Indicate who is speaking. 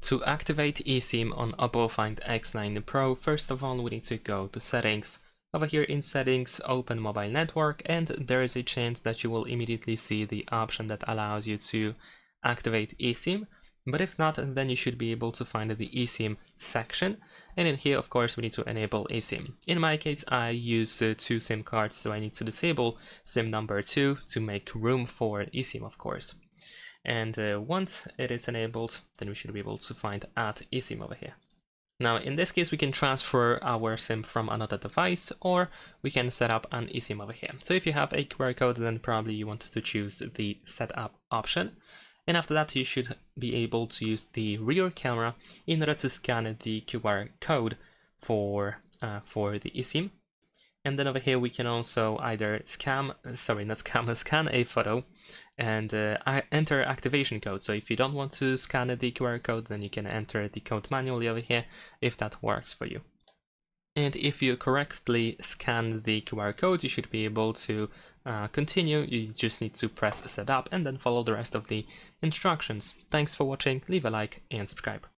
Speaker 1: To activate eSIM on OPPO Find X9 Pro, first of all we need to go to settings. Over here in settings, open mobile network, and there is a chance that you will immediately see the option that allows you to activate eSIM. But if not, then you should be able to find the eSIM section. And in here, of course, we need to enable eSIM. In my case, I use 2 SIM cards, so I need to disable SIM number 2 to make room for eSIM, of course. And once it is enabled, then we should be able to find add eSIM over here. Now, in this case, we can transfer our SIM from another device, or we can set up an eSIM over here. So if you have a QR code, then probably you want to choose the setup option. And after that, you should be able to use the rear camera in order to scan the QR code for the eSIM. And then over here, we can also either scan a photo and enter activation code. So if you don't want to scan the QR code, then you can enter the code manually over here if that works for you. And if you correctly scan the QR code, you should be able to continue. You just need to press setup and then follow the rest of the instructions. Thanks for watching, leave a like and subscribe.